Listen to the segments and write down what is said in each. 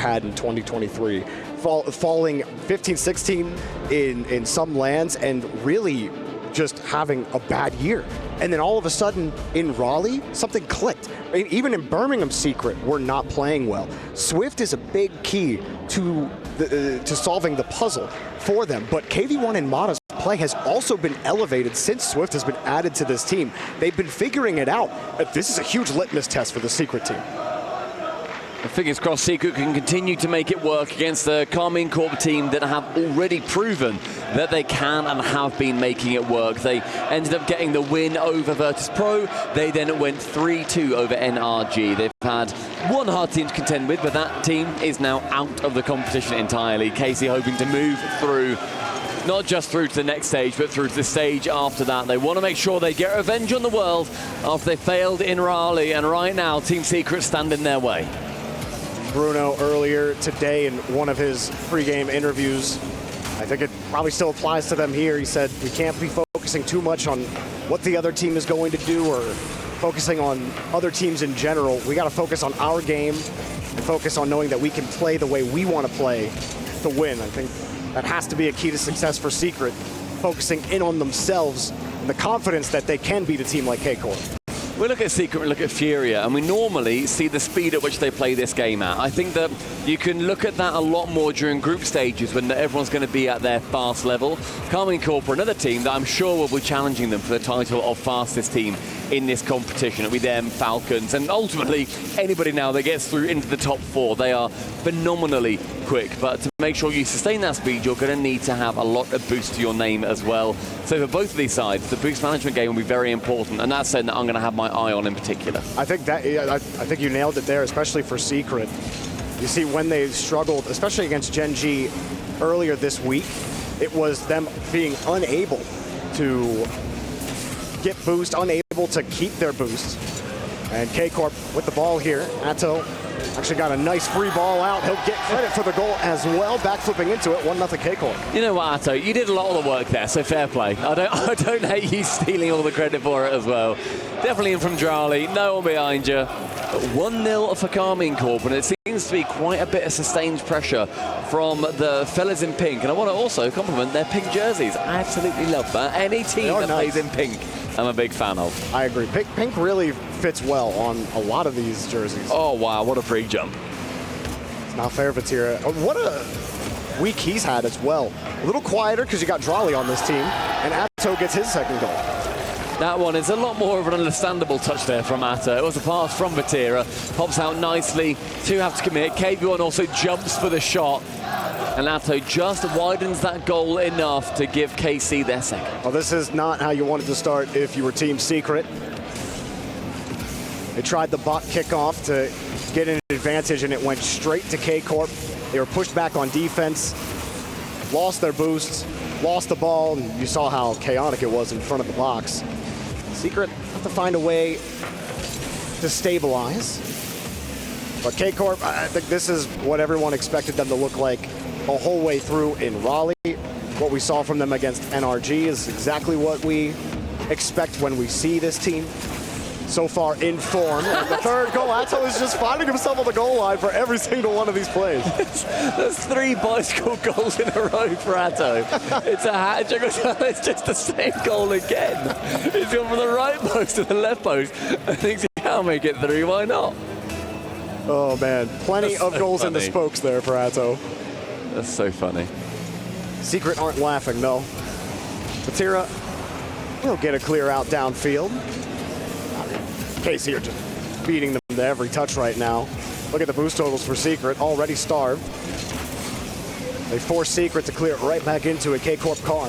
had in 2023, falling 15-16 in some lands and really just having a bad year. And then all of a sudden in Raleigh, something clicked. I mean, even in Birmingham Secret, we're not playing well. Swift is a big key to solving the puzzle for them, but KV1 and Mata's play has also been elevated since Swift has been added to this team. They've been figuring it out. This is a huge litmus test for the Secret team. Fingers crossed Secret can continue to make it work against the Karmine Corp team that have already proven that they can and have been making it work. They ended up getting the win over Virtus.pro. They then went 3-2 over NRG. They've had one hard team to contend with, but that team is now out of the competition entirely. Casey hoping to move through, not just through to the next stage, but through to the stage after that. They want to make sure they get revenge on the world after they failed in Raleigh, and right now Team Secret stand in their way. Bruno earlier today in one of his pre-game interviews, I think it probably still applies to them here. He said we can't be focusing too much on what the other team is going to do or focusing on other teams in general. We got to focus on our game and focus on knowing that we can play the way we want to play to win. I think that has to be a key to success for Secret, focusing in on themselves and the confidence that they can beat a team like K-Corp. We look at Secret, we look at Furia, and we normally see the speed at which they play this game at. I think that you can look at that a lot more during group stages when everyone's going to be at their fast level. Karmine Corp are another team that I'm sure will be challenging them for the title of fastest team in this competition. It'll be them, Falcons, and ultimately anybody now that gets through into the top 4. They are phenomenally quick, but to make sure you sustain that speed, you're going to need to have a lot of boost to your name as well. So for both of these sides, the boost management game will be very important, and that's something that I'm going to have my eye on in particular. I think that I think you nailed it there, especially for Secret. You see, when they struggled, especially against Gen.G earlier this week, it was them being unable to get boost, unable to keep their boost. And K-Corp with the ball here. Atto actually got a nice free ball out. He'll get credit for the goal as well, backflipping into it, 1-0 K-Corp. You know what, Atto, you did a lot of the work there, so fair play. I don't hate you stealing all the credit for it as well. Definitely in from Drowley, no one behind you. 1-0 for Karmine Corp, and it seems to be quite a bit of sustained pressure from the fellas in pink. And I want to also compliment their pink jerseys. I absolutely love that. Any team that plays in pink, I'm a big fan of. I agree. Pink really fits well on a lot of these jerseys. Oh, wow, what a free jump. It's not fair, Vatira. What a week he's had as well. A little quieter because you got Drolly on this team, and Atto gets his second goal. That one is a lot more of an understandable touch there from Atto. It was a pass from Vatira. Pops out nicely. 2 have to commit. KV1 also jumps for the shot. And Atto just widens that goal enough to give KC their second. Well, this is not how you wanted to start if you were Team Secret. They tried the bot kickoff to get an advantage, and it went straight to K-Corp. They were pushed back on defense, lost their boosts, lost the ball, and you saw how chaotic it was in front of the box. Secret have to find a way to stabilize. But K-Corp, I think this is what everyone expected them to look like the whole way through in Raleigh. What we saw from them against NRG is exactly what we expect when we see this team. So far in form. And the third goal, Atto is just finding himself on the goal line for every single one of these plays. There's 3 bicycle goals in a row for Atto. It's a hat trick. It's just the same goal again. He's gone from the right post to the left post and thinks he can make it through. Why not? Oh, man. Plenty of goals in the spokes there for Atto. That's so funny. Secret aren't laughing, though. Vatira will get a clear out downfield. Casey are just beating them to every touch right now. Look at the boost totals for Secret, already starved. They force Secret to clear it right back into a K-Corp car.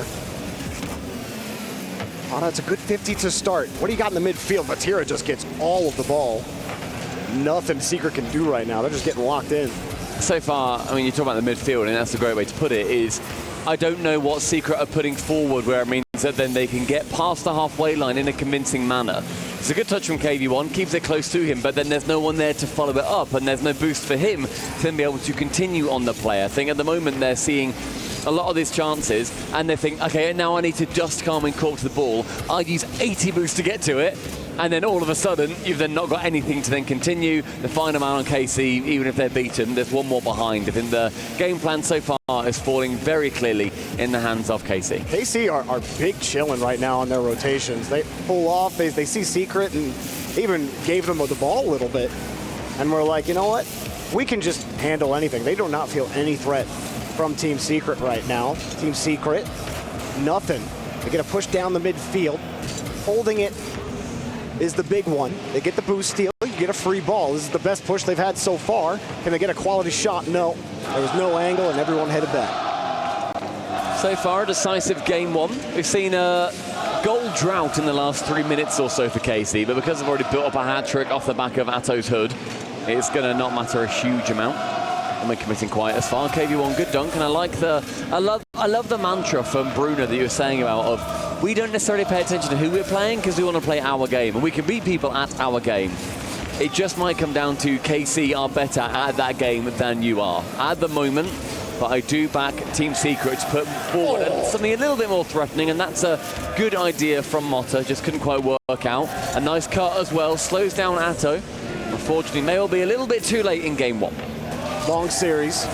Oh, that's a good 50 to start. What do you got in the midfield? Vatira just gets all of the ball. Nothing Secret can do right now. They're just getting locked in. So far, I mean, you talk about the midfield, and that's a great way to put it, is I don't know what Secret are putting forward where it means that then they can get past the halfway line in a convincing manner. It's a good touch from KV1, keeps it close to him, but then there's no one there to follow it up, and there's no boost for him to then be able to continue on the play. I think at the moment they're seeing a lot of these chances, and they think, okay, now I need to just Karmine Corp to the ball. I'd use 80 boost to get to it, and then all of a sudden, you've then not got anything to then continue. The final man on KC, even if they're beaten, there's one more behind. I think the game plan so far is falling very clearly in the hands of KC. KC are big chilling right now on their rotations. They pull off, they see Secret, and even gave them the ball a little bit. And we're like, you know what? We can just handle anything. They do not feel any threat from Team Secret right now. Team Secret, nothing. They get a push down the midfield. Holding it is the big one. They get the boost steal, you get a free ball. This is the best push they've had so far. Can they get a quality shot? No. There was no angle and everyone headed back. So far, a decisive game one. We've seen a goal drought in the last 3 minutes or so for KC, but because they've already built up a hat-trick off the back of Atto's hood, it's going to not matter a huge amount. And we're committing quite as far. KV1, good dunk, and I love the mantra from Bruno that you were saying about of we don't necessarily pay attention to who we're playing because we want to play our game, and we can beat people at our game. It just might come down to KC are better at that game than you are at the moment, but I do back Team Secret to put forward something a little bit more threatening, and that's a good idea from Motta. Just couldn't quite work out. A nice cut as well, slows down Atto. Unfortunately, may well be a little bit too late in game one. Long series.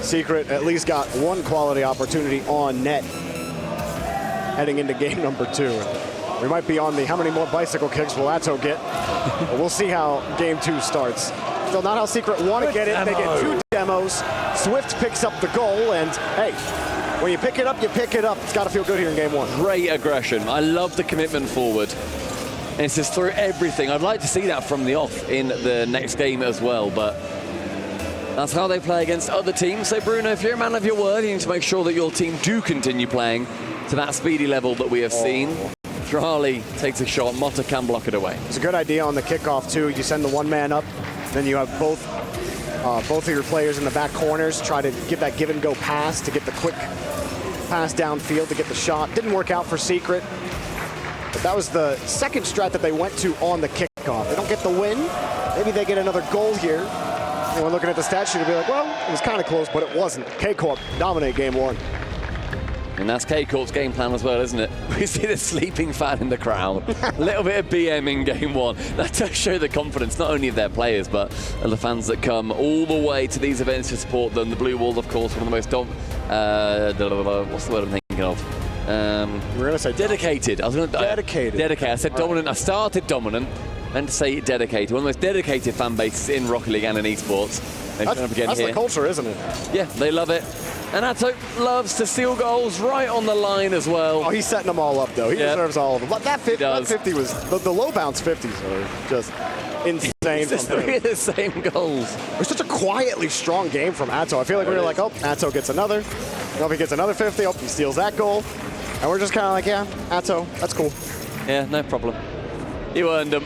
Secret at least got one quality opportunity on net heading into game number 2. We might be on the how many more bicycle kicks will Atto get? But we'll see how game 2 starts. Still not how Secret want to get it. They get 2 demos. Swift picks up the goal, and hey, when you pick it up, you pick it up. It's got to feel good here in game 1. Great aggression. I love the commitment forward. And it's just through everything. I'd like to see that from the off in the next game as well, but that's how they play against other teams. So Bruno, if you're a man of your word, you need to make sure that your team do continue playing to that speedy level that we have seen. Drali takes a shot, Motta can block it away. It's a good idea on the kickoff too. You send the one man up, then you have both of your players in the back corners try to give that give and go pass to get the quick pass downfield to get the shot. Didn't work out for Secret. But that was the second strat that they went to on the kickoff. They don't get the win. Maybe they get another goal here. Anyone looking at the stat sheet would be like, well, it was kind of close, but it wasn't. K-Corp dominate game 1. And that's K-Corp's game plan as well, isn't it? We see the sleeping fan in the crowd. A little bit of BM in game 1. That does show the confidence, not only of their players, but of the fans that come all the way to these events to support them. The Blue Wall, of course, one of the most what's the word I'm thinking of? You were going to say dedicated. I was going to dedicated. Dedicated. I said dominant. I started dominant, and to say dedicated. One of the most dedicated fan bases in Rocket League and in esports. That's the culture, isn't it? Yeah, they love it. And Atto loves to steal goals right on the line as well. Oh, he's setting them all up, though. He deserves all of them. But that 50 was the low bounce 50s are just insane. It's 3 of the same goals. It was such a quietly strong game from Atto. I feel like we were like, oh, Atto gets another. You know, if he gets another 50, oh, he steals that goal. And we're just kind of like, yeah, Atto, that's cool. Yeah, no problem. You earned them.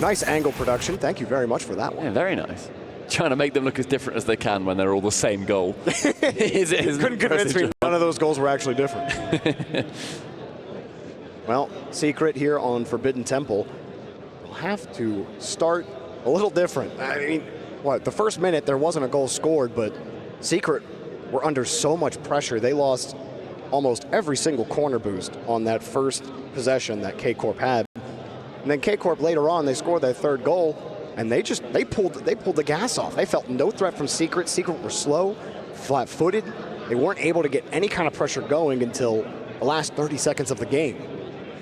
Nice angle production. Thank you very much for that one. Yeah, very nice. Trying to make them look as different as they can when they're all the same goal. Couldn't convince me none of those goals were actually different. Well, Secret here on Forbidden Temple will have to start a little different. I mean, the first minute there wasn't a goal scored, but Secret were under so much pressure. They lost almost every single corner boost on that first possession that K-Corp had. And then K-Corp later on, they scored their 3rd goal. And they pulled the gas off. They felt no threat from Secret. Secret were slow, flat-footed. They weren't able to get any kind of pressure going until the last 30 seconds of the game.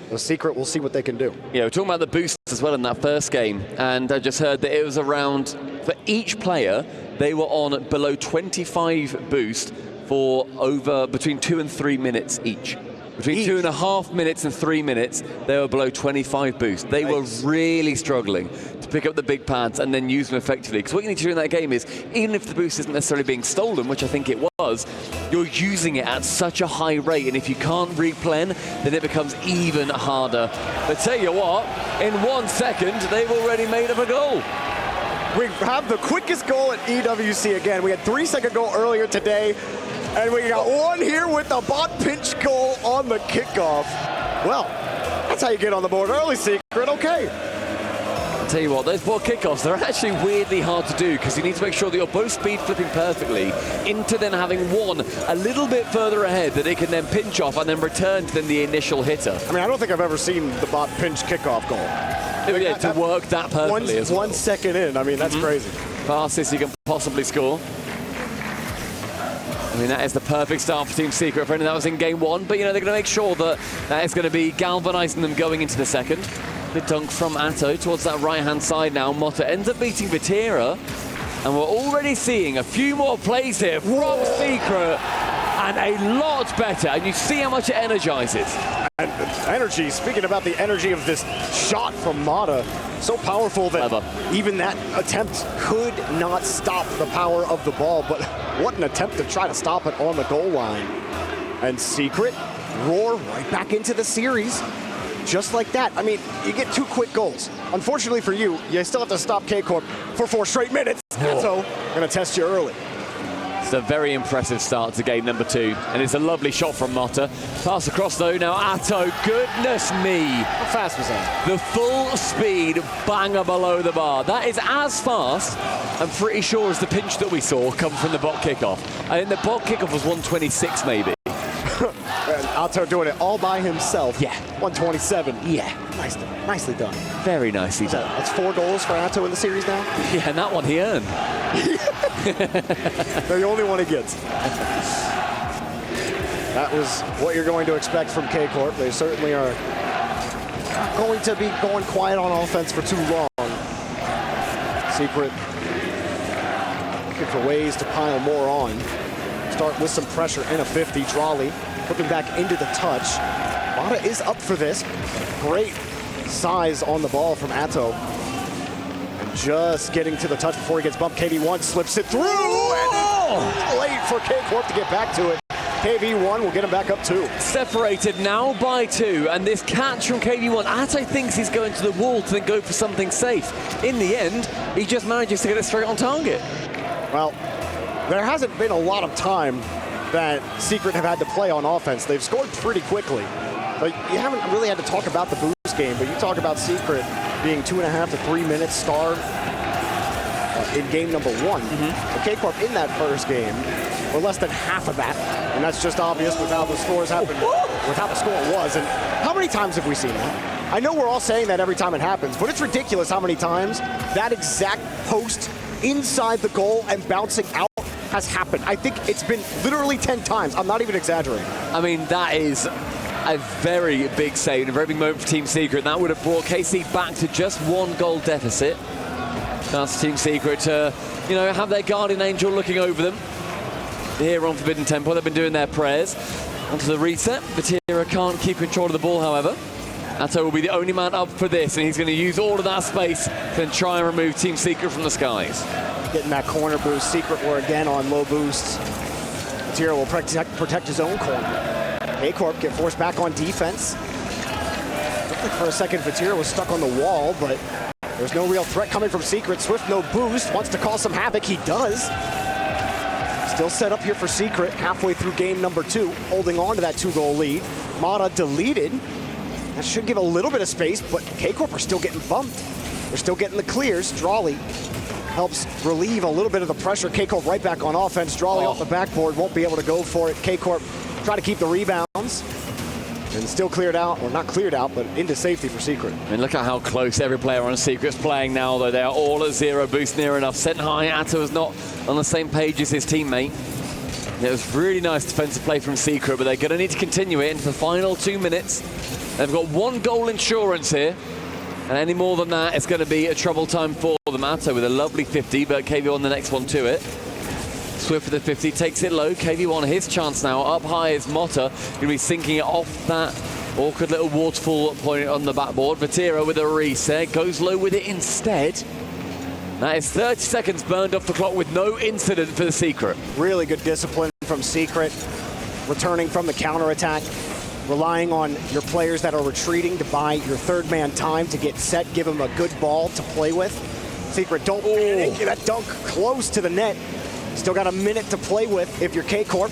The Secret, we'll see what they can do. Yeah, we're talking about the boosts as well in that first game. And I just heard that it was around, for each player, they were on below 25 boost for between 2 and 3 minutes each. Between 2.5 minutes and 3 minutes, they were below 25 boost. They were really struggling to pick up the big pads and then use them effectively. Because what you need to do in that game is, even if the boost isn't necessarily being stolen, which I think it was, you're using it at such a high rate. And if you can't replen, then it becomes even harder. But tell you what, in 1 second, they've already made up a goal. We have the quickest goal at EWC again. We had 3-second goal earlier today. And we got one here with the bot pinch goal on the kickoff. Well, that's how you get on the board early, Secret. Okay. Tell you what, those ball kickoffs, they're actually weirdly hard to do because you need to make sure that you're both speed flipping perfectly into then having one a little bit further ahead that it can then pinch off and then return to then the initial hitter. I mean, I don't think I've ever seen the bot pinch kickoff goal. Yeah, to work that perfectly as well. 1 second in, I mean, that's crazy. Fastest you can possibly score. I mean, that is the perfect start for Team Secret. For anything that was in game one, but you know, they're going to make sure that that is going to be galvanizing them going into the second. The dunk from Atto towards that right-hand side now. Motta ends up beating Vatira, and we're already seeing a few more plays here from Secret, and a lot better, and you see how much it energizes. And energy, speaking about the energy of this shot from Motta, so powerful that even that attempt could not stop the power of the ball, but what an attempt to try to stop it on the goal line. And Secret roar right back into the series, just like that. I mean, you get 2 quick goals. Unfortunately for you, you still have to stop K-Corp for 4 straight minutes. So, going to test you early. It's a very impressive start to game number 2, and it's a lovely shot from Motta. Pass across though, now Atto, goodness me. How fast was that? The full speed banger below the bar. That is as fast, I'm pretty sure, as the pinch that we saw come from the bot kickoff. I think the bot kickoff was 126 maybe. And Atto doing it all by himself. Yeah. 127. Yeah. Nicely done. Very nicely done. That's 4 goals for Atto in the series now? Yeah, and that one he earned. They're the only one he gets. That was what you're going to expect from K-Corp. They certainly are not going to be going quiet on offense for too long. Secret looking for ways to pile more on. Start with some pressure in a 50. Drawley flipping back into the touch. Motta is up for this. Great size on the ball from Atto. And just getting to the touch before he gets bumped. KV1 slips it through. And late for K-Corp to get back to it. KV1 will get him back up 2. Separated now by 2, and this catch from KV1, Atto thinks he's going to the wall to then go for something safe. In the end, he just manages to get it straight on target. Well, there hasn't been a lot of time that Secret have had to play on offense. They've scored pretty quickly. But you haven't really had to talk about the boost game, but you talk about Secret being 2.5 to 3 minutes starved in game number 1. K-Corp in that first game were less than half of that. And that's just obvious with how the scores happened, with how the score was. And how many times have we seen that? I know we're all saying that every time it happens, but it's ridiculous how many times that exact post inside the goal and bouncing out has happened. I think it's been literally 10 times. I'm not even exaggerating. I mean, that is a very big save, a very big moment for Team Secret. That would have brought KC back to just 1 goal deficit. That's Team Secret to, you know, have their guardian angel looking over them. Here on Forbidden Temple, they've been doing their prayers. Onto the reset. Vatira can't keep control of the ball, however. Atto will be the only man up for this, and he's going to use all of that space to then try and remove Team Secret from the skies. Getting that corner boost. Secret were again on low boosts. Vatira will protect his own corner. K-Corp get forced back on defense. Looked like for a second Vatira was stuck on the wall, but there's no real threat coming from Secret. Swift no boost, wants to cause some havoc, he does. Still set up here for Secret, halfway through game number 2, holding on to that 2-goal lead. Motta deleted. That should give a little bit of space, but K-Corp are still getting bumped. They're still getting the clears. Drawley helps relieve a little bit of the pressure. K-Corp right back on offense. Drawley off the backboard, won't be able to go for it. K-Corp try to keep the rebounds. And still cleared out, or not cleared out, but into safety for Secret. And look at how close every player on Secret's playing now, though. They are all at 0 boost near enough. Sent high, Atto is not on the same page as his teammate. It was really nice defensive play from Secret, but they're going to need to continue it into the final 2 minutes. They've got 1 goal insurance here, and any more than that, it's going to be a trouble time for them. Atto with a lovely 50, but KV on the next one to it. Swift for the 50, takes it low. KV1, his chance now. Up high is Motta. Going to be sinking it off that awkward little waterfall point on the backboard. Vatira with a reset, goes low with it instead. That is 30 seconds burned off the clock with no incident for the Secret. Really good discipline from Secret, returning from the counterattack, relying on your players that are retreating to buy your third man time to get set, give them a good ball to play with. Secret don't panic, that dunk close to the net. Still got a minute to play with if you're K-Corp.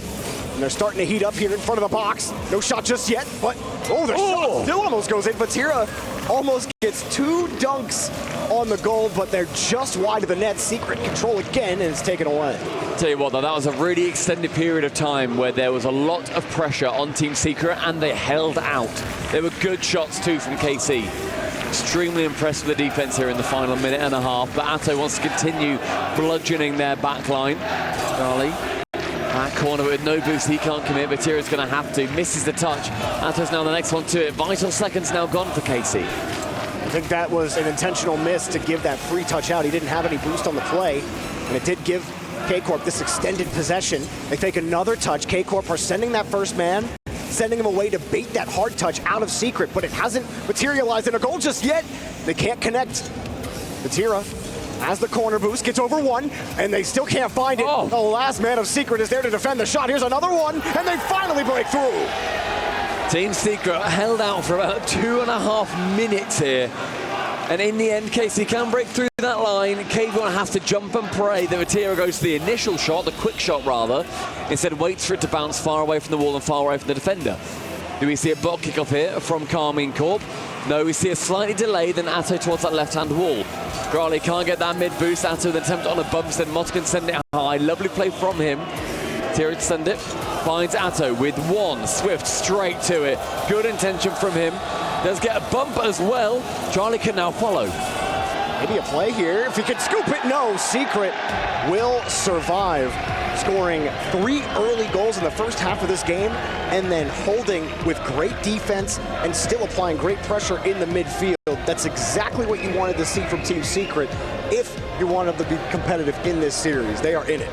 And they're starting to heat up here in front of the box. No shot just yet, but the shot still almost goes in. Vatira almost gets 2 dunks on the goal, but they're just wide of the net. Secret control again, and it's taken away. Tell you what, though, that was a really extended period of time where there was a lot of pressure on Team Secret, and they held out. There were good shots, too, from KC. Extremely impressed with the defense here in the final minute and a half, but Atto wants to continue bludgeoning their back line. Charlie, that corner with no boost, he can't commit, but Tira's going to have to. Misses the touch. Atto's now the next one to it. Vital seconds now gone for KC. I think that was an intentional miss to give that free touch out. He didn't have any boost on the play, and it did give K-Corp this extended possession. They take another touch. K-Corp are sending that first man, sending him away to bait that hard touch out of Secret, but it hasn't materialized in a goal just yet. They can't connect. Batira has the corner boost, gets over one, and they still can't find it. The last man of Secret is there to defend the shot. Here's another one, and they finally break through. Team Secret held out for about 2.5 minutes here. And in the end, KC can break through that line. KV1 has to jump and pray that Vatira goes to the initial shot, the quick shot rather, instead waits for it to bounce far away from the wall and far away from the defender. Do we see a block kickoff here from Karmine Corp? No, we see a slightly delay, then Atto towards that left-hand wall. Grali can't get that mid-boost. Atto then attempt on a bump, then Mott can send it high. Lovely play from him. Tira to send it. Finds Atto with one. Swift straight to it. Good intention from him. Does get a bump as well. Charlie can now follow. Maybe a play here. If he could scoop it, no. Secret will survive, scoring 3 early goals in the first half of this game, and then holding with great defense and still applying great pressure in the midfield. That's exactly what you wanted to see from Team Secret if you wanted to be competitive in this series. They are in it.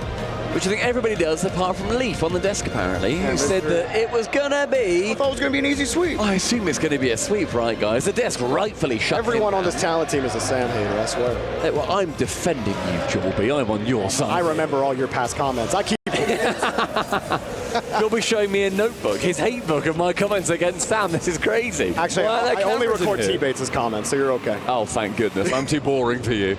Which I think everybody does, apart from Leaf on the desk, apparently, who said that it was going to be... I thought it was going to be an easy sweep. I assume it's going to be a sweep, right, guys? The desk rightfully shut Everyone on this talent team is a Sam hater, I swear. Hey, well, I'm defending you, Jolby. I'm on your side. I remember all your past comments. I keep... You'll be showing me a notebook, his hate book of my comments against Sam. This is crazy. Actually, I only record T-Bates' comments, so you're okay. Oh, thank goodness. I'm too boring for you.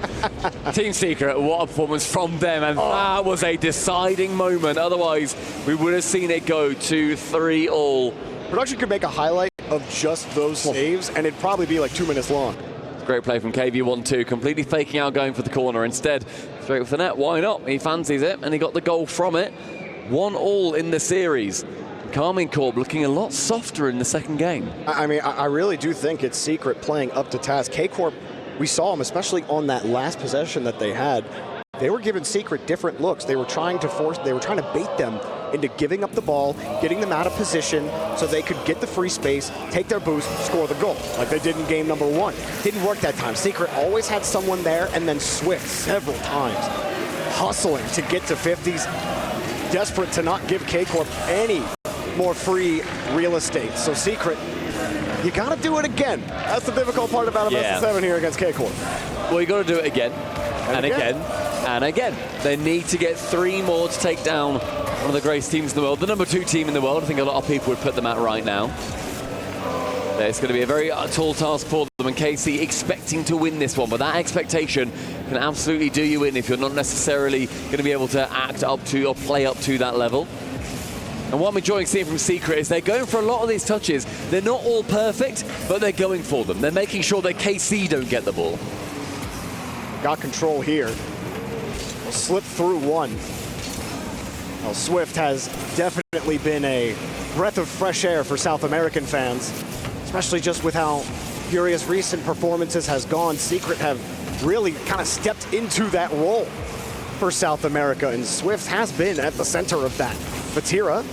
Team Secret, what a performance from them, and that was a deciding moment. Otherwise, we would have seen it go 2-3 all. Production could make a highlight of just those saves, and it'd probably be like 2 minutes long. Great play from KV1 too, completely faking out going for the corner. Instead, straight with the net, why not? He fancies it, and he got the goal from it. 1-1 in the series. Karmine Corp looking a lot softer in the second game. I mean, I really do think it's Secret playing up to task. K-Corp, we saw them, especially on that last possession that they had. They were giving Secret different looks. They were trying to bait them into giving up the ball, getting them out of position so they could get the free space, take their boost, score the goal, like they did in game number 1. Didn't work that time. Secret always had someone there, and then Swift several times hustling to get to 50s, desperate to not give K-Corp any more free real estate. So Secret, you got to do it again. That's the difficult part about a best of 7 here against K-Corp. Well, you got to do it again, and again, and again. They need to get 3 more to take down one of the greatest teams in the world, the number 2 team in the world. I think a lot of people would put them at right now. It's going to be a very tall task for them, and KC expecting to win this one, but that expectation can absolutely do you in if you're not necessarily going to be able to act up to or play up to that level. And what I'm enjoying seeing from Secret is they're going for a lot of these touches. They're not all perfect, but they're going for them. They're making sure that KC don't get the ball. Got control here. Will slip through one. Well, Swift has definitely been a breath of fresh air for South American fans, especially just with how Furious recent performances has gone. Secret have really kind of stepped into that role for South America, and Swift has been at the center of that. Vatira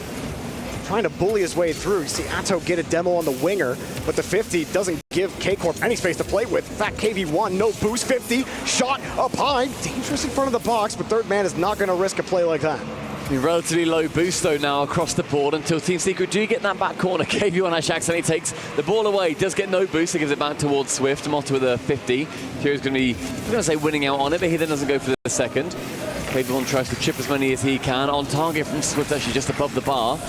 trying to bully his way through. You see Atto get a demo on the winger, but the 50 doesn't give K-Corp any space to play with. In fact, KV1, no boost, 50, shot up high, dangerous in front of the box, but third man is not going to risk a play like that. Relatively low boost though now across the board until Team Secret do get that back corner. KV1 actually accidentally takes the ball away, does get no boost, he gives it back towards Swift. Motto with a 50. Here's going to be, I'm going to say winning out on it, but he then doesn't go for the second. KV1 tries to chip as many as he can. On target from Swift, actually just above the bar.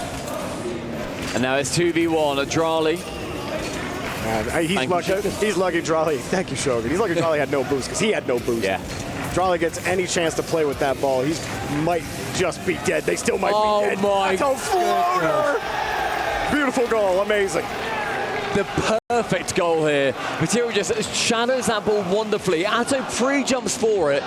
And now it's 2v1 at Drali. He's lucky Drali. Thank you, Shogun. He's lucky Drali had no boost because he had no boost. Yeah. Drali gets any chance to play with that ball, he might just be dead. They still might be dead. Oh my floater! Beautiful goal, amazing. the perfect goal here. Vatira just shadows that ball wonderfully. Atto pre-jumps for it,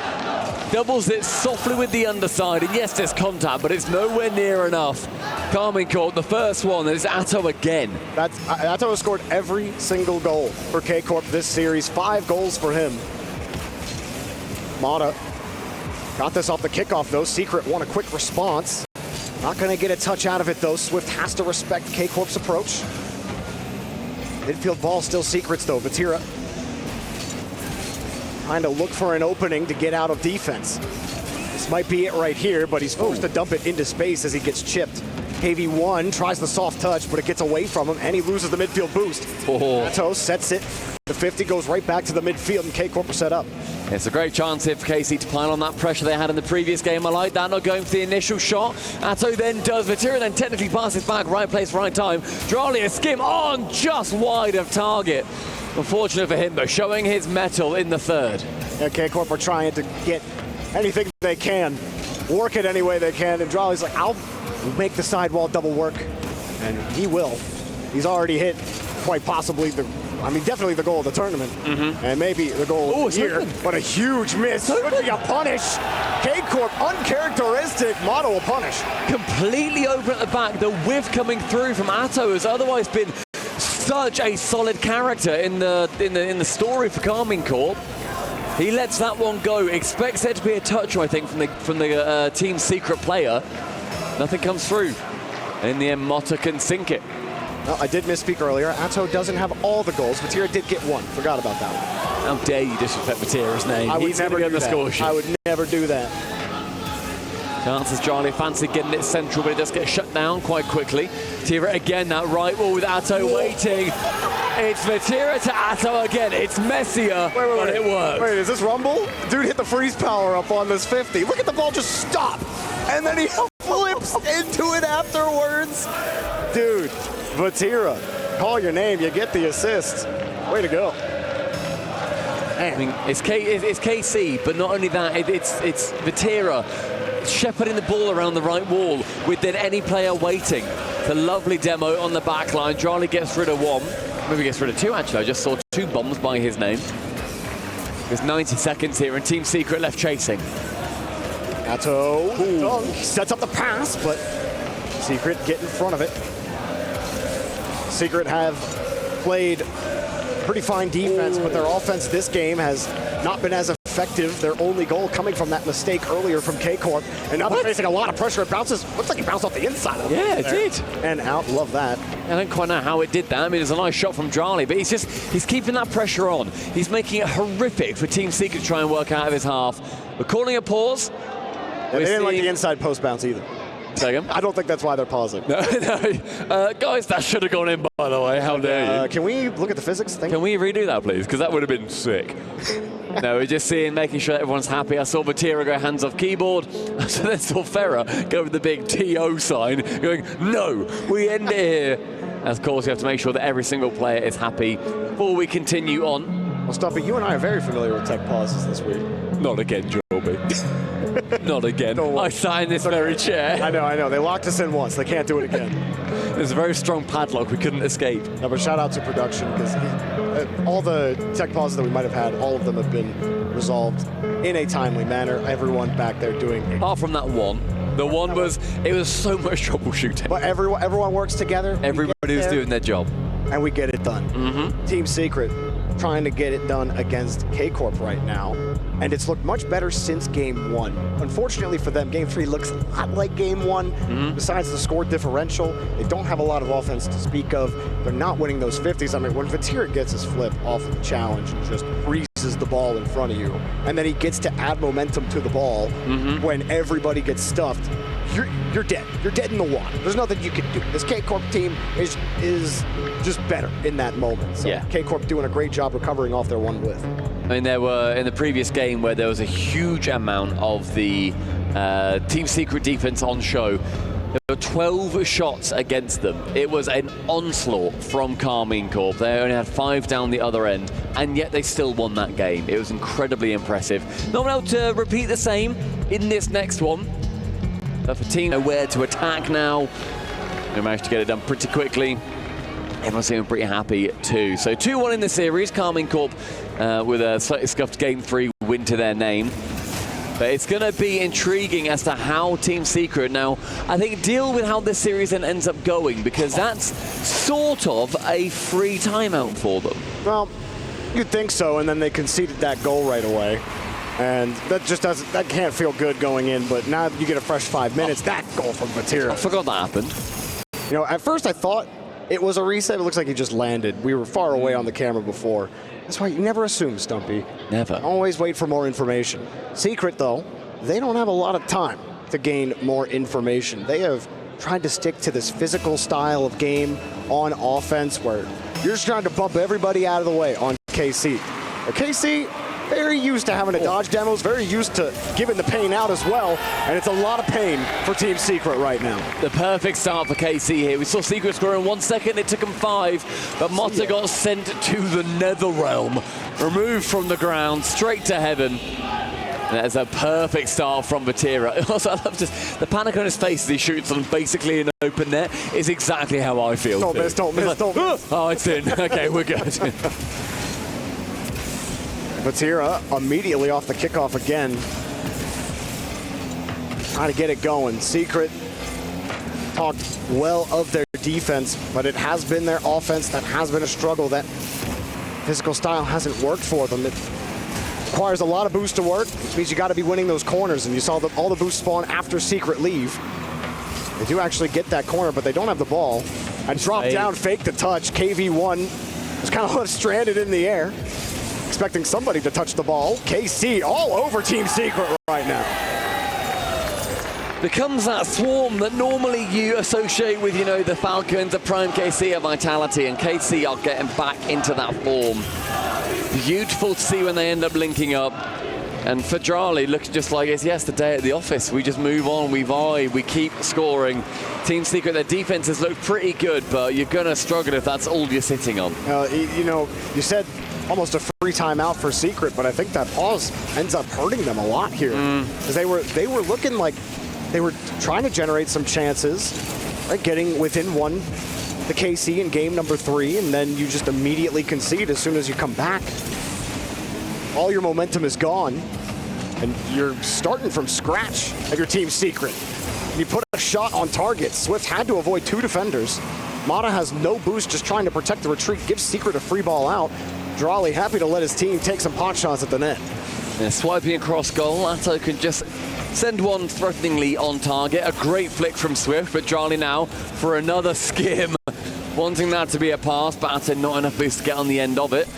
doubles it softly with the underside, and yes, there's contact, but it's nowhere near enough. Karmine Corp, the first one, and it's Atto again. Atto has scored every single goal for K-Corp this series. 5 goals for him. Mata got this off the kickoff, though. Secret won a quick response. Not going to get a touch out of it, though. Swift has to respect K-Corp's approach. Midfield ball still Secret's, though. Vatira trying to look for an opening to get out of defense. This might be it right here, but he's forced to dump it into space as he gets chipped. KV1 tries the soft touch, but it gets away from him, and he loses the midfield boost. Atto sets it. The 50 goes right back to the midfield, and K-Corp are set up. It's a great chance here for KC to pile on that pressure they had in the previous game. I like that, not going for the initial shot. Atto then does. Vatira then technically passes back, right place, right time. Drali a skim on, just wide of target. Unfortunate for him, though, showing his mettle in the third. Yeah, K-Corp are trying to get anything they can, work it any way they can, and Drali's like, I'll make the sidewall double work, and he will. He's already hit quite possibly definitely the goal of the tournament, and maybe the goal of the year, but a huge miss. Should be a punish. K-Corp, uncharacteristic. Mata will punish. Completely open at the back. The whiff coming through from Atto has otherwise been such a solid character in the story for Karmine Corp. He lets that one go. Expects there to be a touch, I think, from the team secret player. Nothing comes through. And in the end, Mata can sink it. Well, I did misspeak earlier. Atto doesn't have all the goals. Vatira did get one. Forgot about that one. How dare you disrespect Vatira's name? I would never do that. Score sheet. I would never do that. Chances Charlie fancy getting it central, but it does get shut down quite quickly. Vatira again, that right wall with Atto waiting. It's Vatira to Atto again. It's messier, but it works. Wait, is this Rumble? Dude hit the freeze power up on this 50. Look at the ball just stop. And then he flips into it afterwards. Dude, Vatira, call your name, you get the assist. Way to go. Man. I mean, it's KC, but not only that, it's Vatira shepherding the ball around the right wall with then any player waiting. It's a lovely demo on the back line. Charlie gets rid of one. Maybe gets rid of two, actually. I just saw 2 bombs by his name. There's 90 seconds here, and Team Secret left chasing. Atto sets up the pass, but Secret get in front of it. Secret have played pretty fine defense, but their offense this game has not been as effective. Their only goal coming from that mistake earlier from K-Corp, and now they're facing a lot of pressure. It bounces, looks like it bounced off the inside of them. Yeah, it did. And out, love that. I don't quite know how it did that. I mean, it's a nice shot from Drali, but he's keeping that pressure on. He's making it horrific for Team Secret to try and work out of his half. We're calling a pause. Yeah, they didn't like the inside post bounce either. Second. I don't think that's why they're pausing. No. Guys, that should have gone in, by the way. How dare you? Can we look at the physics thing? Can we redo that, please? Because that would have been sick. No, we're just making sure everyone's happy. I saw Vatira go hands off keyboard. So then saw Ferrer go with the big TO sign, going, no, we end it here. As of course, we have to make sure that every single player is happy before we continue on. Well, Stumpy, you and I are very familiar with tech pauses this week. Not again, Jorby. Not again. I sat in this very chair. I know. They locked us in once. They can't do it again. There's a very strong padlock. We couldn't escape. No, but shout out to production, because all the tech pauses that we might have had, all of them have been resolved in a timely manner. Everyone back there doing it. Apart from that one. The one was so much troubleshooting. But everyone works together. Everybody was doing their job. And we get it done. Team Secret trying to get it done against K-Corp right now. And it's looked much better since Game 1. Unfortunately for them, Game 3 looks a lot like Game 1. Besides the score differential, they don't have a lot of offense to speak of. They're not winning those 50s. I mean, when Vatira gets his flip off of the challenge and just breezes the ball in front of you, and then he gets to add momentum to the ball when everybody gets stuffed, you're dead. You're dead in the water. There's nothing you can do. This K-Corp team is just better in that moment. So yeah. K-Corp doing a great job recovering off their one whiff. I mean, there were, in the previous game where there was a huge amount of the Team Secret defense on show, there were 12 shots against them. It was an onslaught from Karmine Corp. They only had 5 down the other end, and yet they still won that game. It was incredibly impressive. Not able to repeat the same in this next one. But for Team know where to attack now. They managed to get it done pretty quickly. Everyone's feeling pretty happy too. So 2-1 in the series. Karmine Corp with a slightly scuffed Game 3 win to their name. But it's going to be intriguing as to how Team Secret now, I think, deal with how this series then ends up going, because that's sort of a free timeout for them. Well, you'd think so, and then they conceded that goal right away. And that just doesn't, that can't feel good going in, but now you get a fresh 5 minutes. That goal from Vatira. I forgot that happened. You know, at first I thought it was a reset. It looks like he just landed. We were far away on the camera before. That's why you never assume, Stumpy. Never. Always wait for more information. Secret, though, they don't have a lot of time to gain more information. They have tried to stick to this physical style of game on offense where you're just trying to bump everybody out of the way on KC. But KC, very used to having to dodge demos, very used to giving the pain out as well, and it's a lot of pain for Team Secret right now. The perfect start for KC here. We saw Secret score in 1 second, it took him 5, but Mota got sent to the nether realm, removed from the ground, straight to heaven. And that's a perfect start from Vatira. Also, I love just the panic on his face as he shoots on basically an open net is exactly how I feel. Don't miss, don't miss, like, don't miss. Oh, it's in. Okay, we're good. Vatira immediately off the kickoff again. Trying to get it going. Secret talked well of their defense, but it has been their offense that has been a struggle. That physical style hasn't worked for them. It requires a lot of boost to work, which means you got to be winning those corners, and you saw all the boosts spawn after Secret leave. They do actually get that corner, but they don't have the ball. And drop down, fake the touch. KV1 was kind of left stranded in the air, expecting somebody to touch the ball. KC all over Team Secret right now. Becomes that swarm that normally you associate with, you know, the Falcons, the Prime KC of Vitality, and KC are getting back into that form. Beautiful to see when they end up linking up. And for Drali, looks just like it's yesterday at the office. We just move on, we vibe, we keep scoring. Team Secret, their defenses look pretty good, but you're going to struggle if that's all you're sitting on. You know, you said almost a free timeout for Secret, but I think that pause ends up hurting them a lot here. Because they were looking like they were trying to generate some chances, right? Getting within one, the KC in game number 3, and then you just immediately concede as soon as you come back. All your momentum is gone, and you're starting from scratch at your Team Secret. You put a shot on target. Swift had to avoid 2 defenders. Mata has no boost, just trying to protect the retreat, gives Secret a free ball out. Drali happy to let his team take some pot shots at the net. Yeah, swiping across goal, Atto can just send one threateningly on target. A great flick from Swift, but Drali now for another skim. Wanting that to be a pass, but Atto not enough boost to get on the end of it.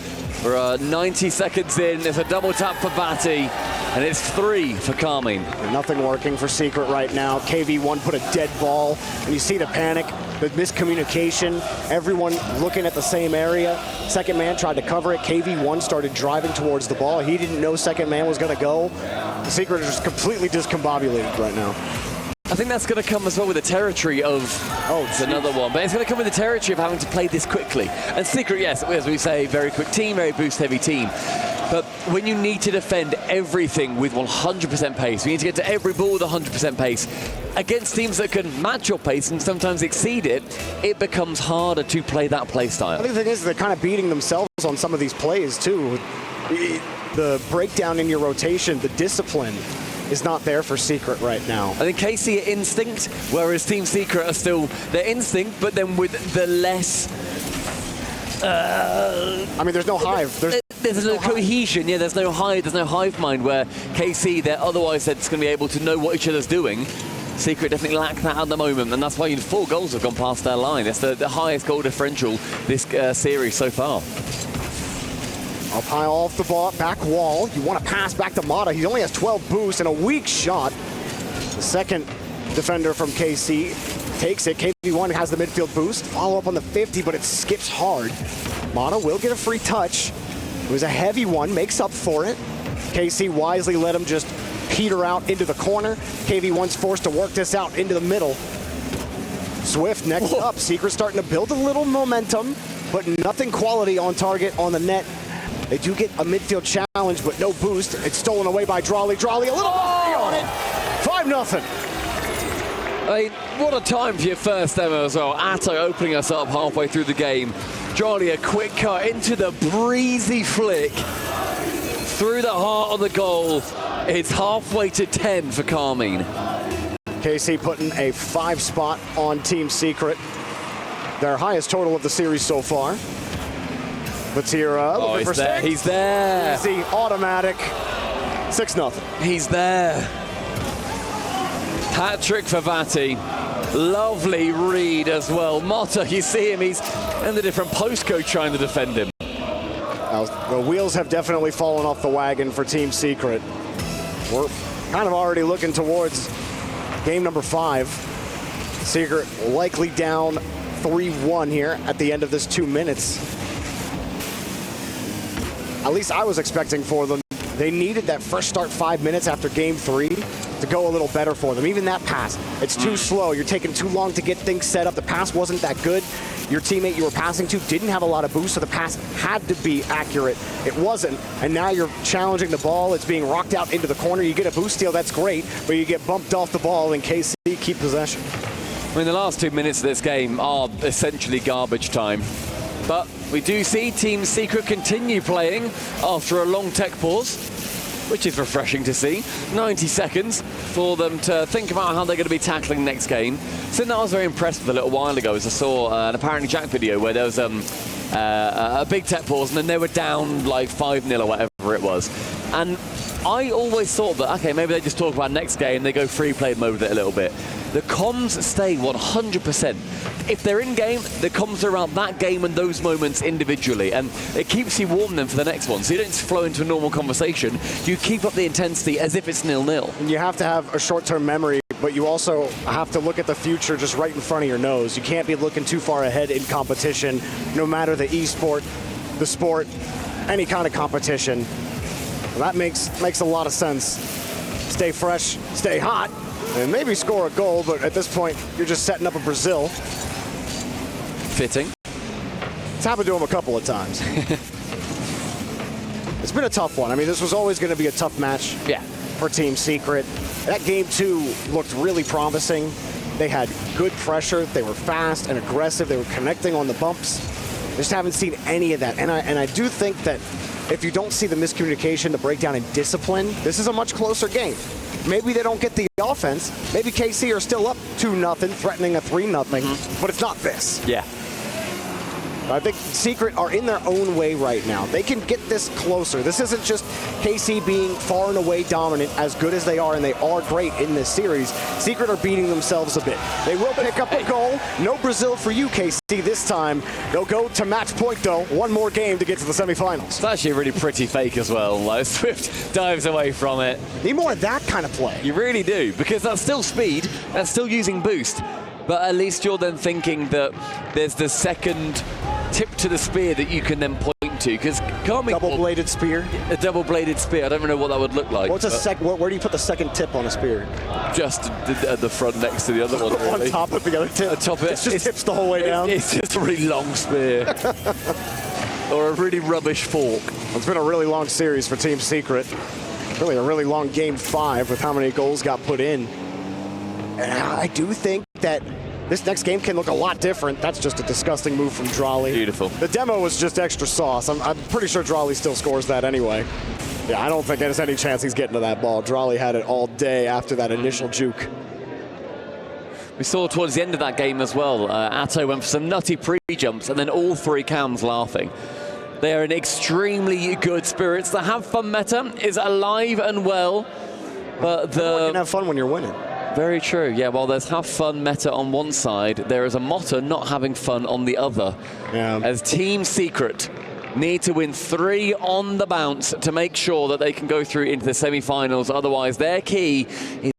We're 90 seconds in, there's a double tap for Batty, and it's 3 for Karmine. Nothing working for Secret right now. KV1 put a dead ball, and you see the panic, the miscommunication, everyone looking at the same area. Second man tried to cover it. KV1 started driving towards the ball. He didn't know second man was going to go. Secret is just completely discombobulated right now. I think that's going to come as well with the territory of it's another one, but it's going to come with the territory of having to play this quickly. And Secret, yes, as we say, very quick team, very boost-heavy team. But when you need to defend everything with 100% pace, you need to get to every ball with 100% pace, against teams that can match your pace and sometimes exceed it, it becomes harder to play that play style. I think the thing is they're kind of beating themselves on some of these plays, too. The breakdown in your rotation, the discipline, is not there for Secret right now. I think KC are instinct, whereas Team Secret are still their instinct, but then with the less... I mean, there's no hive. There's no cohesion, yeah, there's no hive mind, where KC, they're otherwise they're just going to be able to know what each other's doing. Secret definitely lack that at the moment, and that's why 4 goals have gone past their line. It's the highest goal differential this series so far. Up high off the back wall. You want to pass back to Mata. He only has 12 boosts and a weak shot. The second defender from KC takes it. KV1 has the midfield boost. Follow up on the 50, but it skips hard. Mata will get a free touch. It was a heavy one, makes up for it. KC wisely let him just peter out into the corner. KV1's forced to work this out into the middle. Swift next up. Secret starting to build a little momentum, but nothing quality on target on the net. They do get a midfield challenge, but no boost. It's stolen away by Drali. Drali, a little body on it. 5-0. I mean, what a time for your first demo as well. Atto opening us up halfway through the game. Jolly, a quick cut into the breezy flick through the heart of the goal. It's halfway to 10 for Karmine. KC putting a 5 spot on Team Secret. Their highest total of the series so far. Let's hear he's there. He's there. Easy, automatic. 6-0. He's there. Hat trick for Vati. Lovely read as well. Motta, you see him, he's in the different postcode trying to defend him. The wheels have definitely fallen off the wagon for Team Secret. We're kind of already looking towards game number 5. Secret likely down 3-1 here at the end of this 2 minutes. At least I was expecting for them. They needed that fresh start 5 minutes after game 3 to go a little better for them. Even that pass, it's too slow. You're taking too long to get things set up. The pass wasn't that good. Your teammate you were passing to didn't have a lot of boost, so the pass had to be accurate. It wasn't, and now you're challenging the ball. It's being rocked out into the corner. You get a boost steal, that's great, but you get bumped off the ball, and KC keep possession. I mean, the last 2 minutes of this game are essentially garbage time. But we do see Team Secret continue playing after a long tech pause, which is refreshing to see. 90 seconds for them to think about how they're going to be tackling next game. Something that I was very impressed with a little while ago is I saw an Apparently Jack video where there was a big tech pause and then they were down like 5-0 or whatever it was. And I always thought that, okay, maybe they just talk about next game, they go free play mode with it a little bit. The comms stay 100%. If they're in game, the comms are around that game and those moments individually, and it keeps you warm then for the next one. So you don't just flow into a normal conversation. You keep up the intensity as if it's 0-0. And you have to have a short-term memory, but you also have to look at the future just right in front of your nose. You can't be looking too far ahead in competition, no matter the esport, the sport, any kind of competition. That makes a lot of sense. Stay fresh, stay hot, and maybe score a goal, but at this point, you're just setting up a Brazil. Fitting. It's happened to him a couple of times. It's been a tough one. I mean, this was always going to be a tough match for Team Secret. That game 2 looked really promising. They had good pressure. They were fast and aggressive. They were connecting on the bumps. Just haven't seen any of that. And I do think that if you don't see the miscommunication, the breakdown in discipline, this is a much closer game. Maybe they don't get the offense. Maybe KC are still up 2-0, threatening a 3-0, but it's not this. Yeah. I think Secret are in their own way right now. They can get this closer. This isn't just KC being far and away dominant, as good as they are, and they are great in this series. Secret are beating themselves a bit. They will pick up a goal. No Brazil for you, KC, this time. They'll go to match point, though. One more game to get to the semifinals. It's actually a really pretty fake as well. Like, Swift dives away from it. Need more of that kind of play. You really do, because that's still speed, that's still using boost. But at least you're then thinking that there's the second tip to the spear that you can then point to, because double-bladed spear. A double-bladed spear. I don't know what that would look like. What's where do you put the second tip on a spear? Just at the front next to the other one. Really. On top of the other tip. On top of it. It's just tips the whole way down. It's just a really long spear. Or a really rubbish fork. It's been a really long series for Team Secret. Really a really long game 5 with how many goals got put in. And I do think that this next game can look a lot different. That's just a disgusting move from Drolly. Beautiful. The demo was just extra sauce. I'm pretty sure Drolly still scores that anyway. Yeah, I don't think there's any chance he's getting to that ball. Drolly had it all day after that initial juke. We saw towards the end of that game as well, Atto went for some nutty pre-jumps and then all 3 cams laughing. They are in extremely good spirits. The have fun meta is alive and well, but You can have fun when you're winning. Very true. Yeah, while there's have fun meta on one side, there is a motto not having fun on the other. Yeah. As Team Secret need to win 3 on the bounce to make sure that they can go through into the semi-finals. Otherwise, their key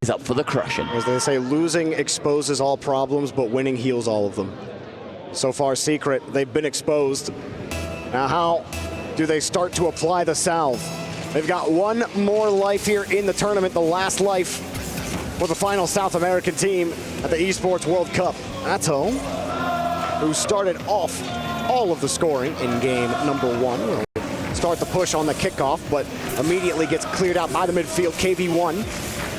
is up for the crushing. As they say, losing exposes all problems, but winning heals all of them. So far, Secret, they've been exposed. Now, how do they start to apply the salve? They've got one more life here in the tournament, the last life for the final South American team at the Esports World Cup. Atto, who started off all of the scoring in game number 1, will start the push on the kickoff, but immediately gets cleared out by the midfield. KV1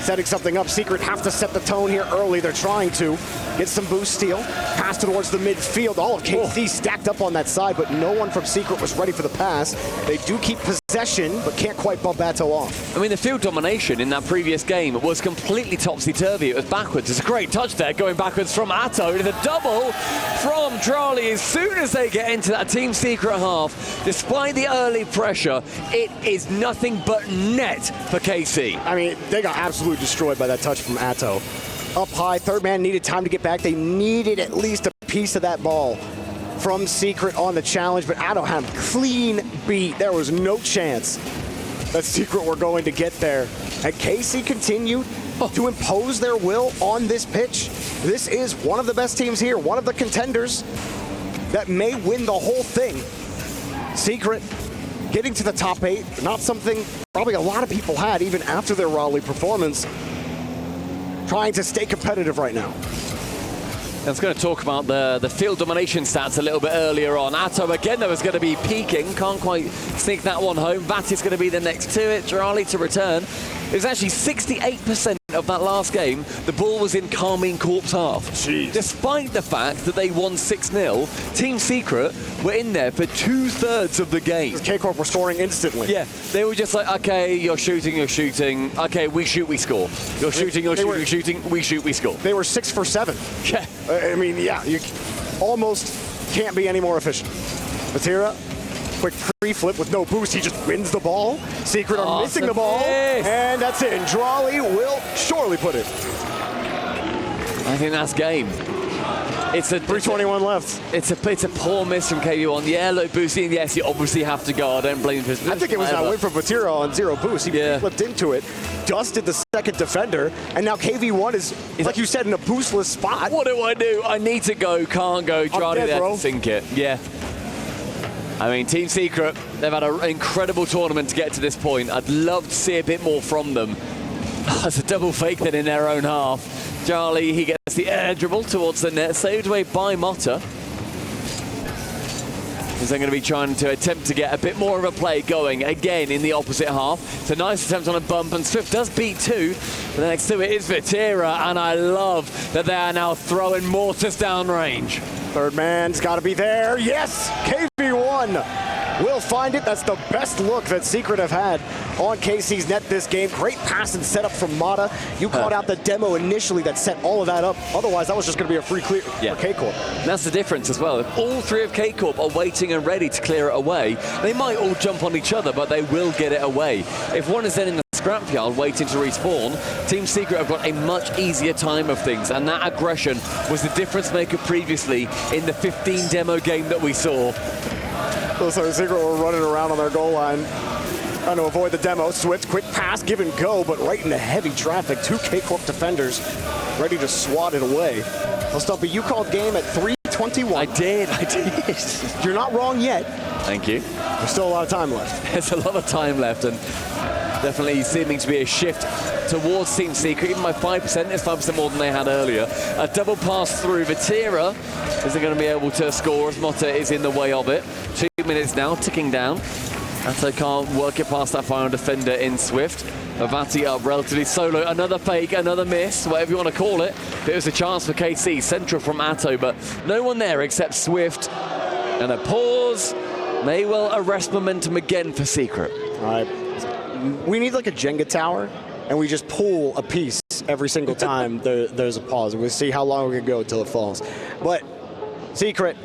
setting something up. Secret have to set the tone here early. They're trying to get some boost steal. Pass towards the midfield. All of KC stacked up on that side, but no one from Secret was ready for the pass. They do keep possession, but can't quite bump Atto off. I mean, the field domination in that previous game was completely topsy-turvy. It was backwards. It's a great touch there, going backwards from Atto. It's a double from Charlie as soon as they get into that Team Secret half. Despite the early pressure, it is nothing but net for KC. I mean, they got absolutely destroyed by that touch from Atto. Up high, third man needed time to get back. They needed at least a piece of that ball from Secret on the challenge, but Atto had him clean beat. There was no chance that Secret were going to get there. And KC continued to impose their will on this pitch. This is one of the best teams here, one of the contenders that may win the whole thing. Secret getting to the top 8, not something probably a lot of people had even after their Raleigh performance. Trying to stay competitive right now. I was going to talk about the field domination stats a little bit earlier on. Atto again, though, is going to be peaking. Can't quite sneak that one home. Vatti's going to be the next to it. Raleigh to return. It was actually 68% of that last game. The ball was in Karmine Corp's half. Jeez. Despite the fact that they won 6-0, Team Secret were in there for 2/3 of the game. K-Corp were scoring instantly. Yeah, they were just like, okay, you're shooting. Okay, we shoot, we score. You're shooting, you're shooting, we shoot, we score. They were 6 for 7. Yeah. I mean, yeah, you almost can't be any more efficient. Vatira, quick pre-flip with no boost. He just wins the ball. Secret are missing the ball. And that's it. And Raleigh will surely put it. I think that's game. It's a 3:21 left. It's a poor miss from KV1. Yeah, look, boosting. Yes, you obviously have to go. I don't blame him. I think it was that win from Vatira on 0 boost. He flipped into it, dusted the second defender, and now KV1 is like you said, in a boostless spot. What do I do? I need to go, can't go. Charlie there to sink it. Yeah. I mean, Team Secret, they've had an incredible tournament to get to this point. I'd love to see a bit more from them. It's a double fake then in their own half. Charlie, he gets the air dribble towards the net, saved away by Motta. He's then going to be trying to attempt to get a bit more of a play going again in the opposite half. It's a nice attempt on a bump, and Swift does beat 2. But the next to it is Vatira, and I love that they are now throwing mortars down range. Third man's got to be there. Yes, KV1 will find it. That's the best look that Secret have had on KC's net this game. Great pass and setup from Motta. You caught out the demo initially that set all of that up. Otherwise, that was just going to be a free clear for K-Corp. That's the difference as well. If all 3 of K-Corp are waiting and ready to clear it away, they might all jump on each other, but they will get it away. If one is then in the scrapyard waiting to respawn, Team Secret have got a much easier time of things, and that aggression was the difference maker previously in the 15 demo game that we saw. So Secret were running around on their goal line trying to avoid the demo. Swift, quick pass, give and go, but right into heavy traffic. 2 K-Corp defenders ready to swat it away. Well, Stumpy, you called game at 3:21. I did. You're not wrong yet. Thank you. There's still a lot of time left. There's a lot of time left, and definitely seeming to be a shift towards Team Secret, even by 5%. It's 5% more than they had earlier. A double pass through Vatira. Is they going to be able to score as Motta is in the way of it? 2 minutes now, ticking down. Atto can't work it past that final defender in Swift. Vatti up relatively solo. Another fake, another miss, whatever you want to call it. It was a chance for KC, central from Atto, but no one there except Swift. And a pause may well arrest momentum again for Secret. All right. We need like a Jenga tower, and we just pull a piece every single time there's a pause, and we'll see how long we can go until it falls. But Secret,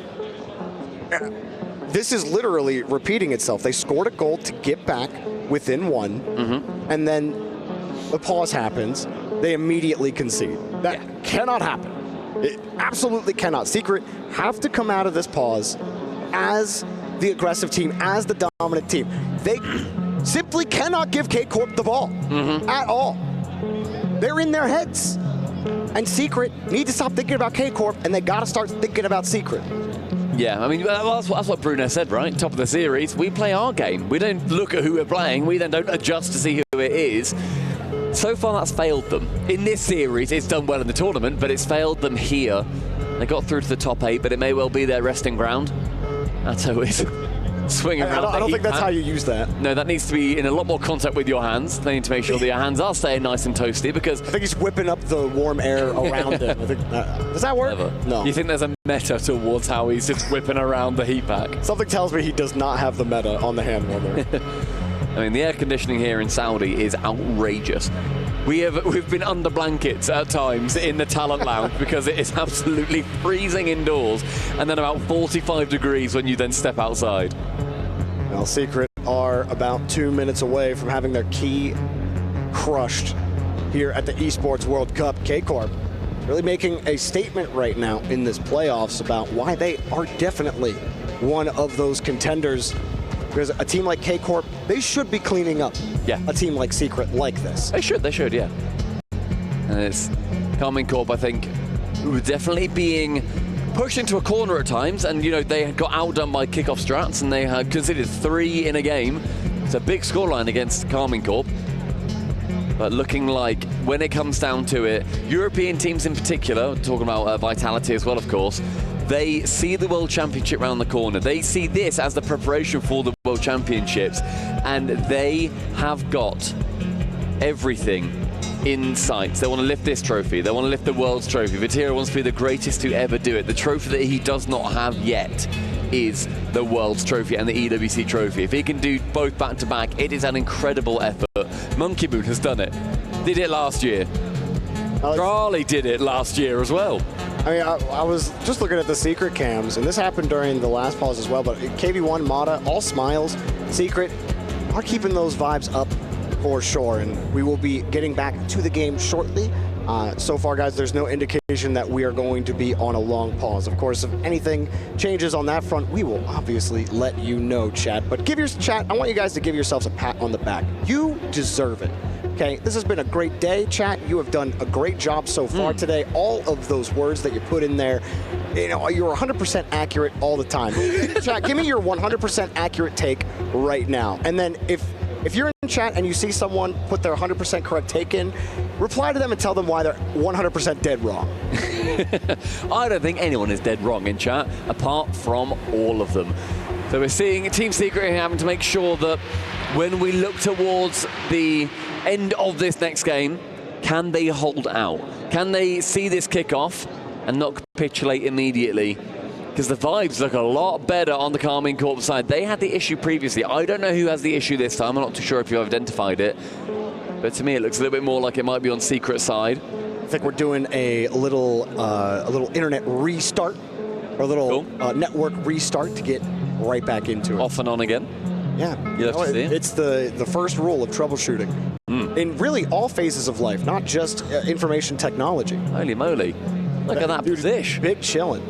this is literally repeating itself. They scored a goal to get back within 1, and then the pause happens. They immediately concede. That cannot happen. It absolutely cannot. Secret have to come out of this pause as the aggressive team, as the dominant team. They simply cannot give K-Corp the ball at all. They're in their heads. And Secret need to stop thinking about K-Corp, and they got to start thinking about Secret. Yeah, I mean, that's what Bruno said, right? Top of the series, we play our game. We don't look at who we're playing. We then don't adjust to see who it is. So far, that's failed them. In this series, it's done well in the tournament, but it's failed them here. They got through to the top 8, but it may well be their resting ground. Atto is swinging around. I don't think that's how you use that. No, that needs to be in a lot more contact with your hands. They need to make sure that your hands are staying nice and toasty, because I think he's whipping up the warm air around him. I think, does that work? Never. No. You think there's a meta towards how he's just whipping around the heat pack? Something tells me he does not have the meta on the hand warmer. I mean, the air conditioning here in Saudi is outrageous. We've been under blankets at times in the talent lounge because it is absolutely freezing indoors, and then about 45 degrees when you then step outside. Well, Secret are about 2 minutes away from having their key crushed here at the Esports World Cup. K-Corp really making a statement right now in this playoffs about why they are definitely one of those contenders. Because a team like K-Corp, they should be cleaning up a team like Secret like this. They should, yeah. And it's Karmine Corp, I think, definitely being pushed into a corner at times, and they got outdone by kickoff strats, and they had conceded 3 in a game. It's a big scoreline against Karmine Corp. But looking like, when it comes down to it, European teams in particular, talking about Vitality as well, of course, they see the World Championship around the corner. They see this as the preparation for the World Championships, and they have got everything in sight. They want to lift this trophy. They want to lift the World's trophy. Vatira wants to be the greatest to ever do it. The trophy that he does not have yet is the World's trophy and the EWC trophy. If he can do both back to back, it is an incredible effort. Monkey Moon has done it. Did it last year. Charlie did it last year as well. I mean, I was just looking at the Secret cams, and this happened during the last pause as well, but KV1, Mata, all smiles. Secret are keeping those vibes up for sure, and we will be getting back to the game shortly. So far, guys, there's no indication that we are going to be on a long pause. Of course, if anything changes on that front, we will obviously let you know, chat. But I want you guys to give yourselves a pat on the back. You deserve it. Okay, this has been a great day, chat. You have done a great job so far today. All of those words that you put in there, you're 100% accurate all the time. Chat, give me your 100% accurate take right now. And then if you're in chat and you see someone put their 100% correct take in, reply to them and tell them why they're 100% dead wrong. I don't think anyone is dead wrong in chat, apart from all of them. So we're seeing Team Secret having to make sure that when we look towards the end of this next game, can they hold out? Can they see this kickoff and not capitulate immediately? Because the vibes look a lot better on the Karmine Corp side. They had the issue previously. I don't know who has the issue this time. I'm not too sure if you've identified it. But to me, it looks a little bit more like it might be on Secret side. I think we're doing a little internet restart, or a little network restart to get right back into it. Off and on again. Yeah, it's the first rule of troubleshooting in really all phases of life, not just information technology. Holy moly. Look at that position. Big chillin'.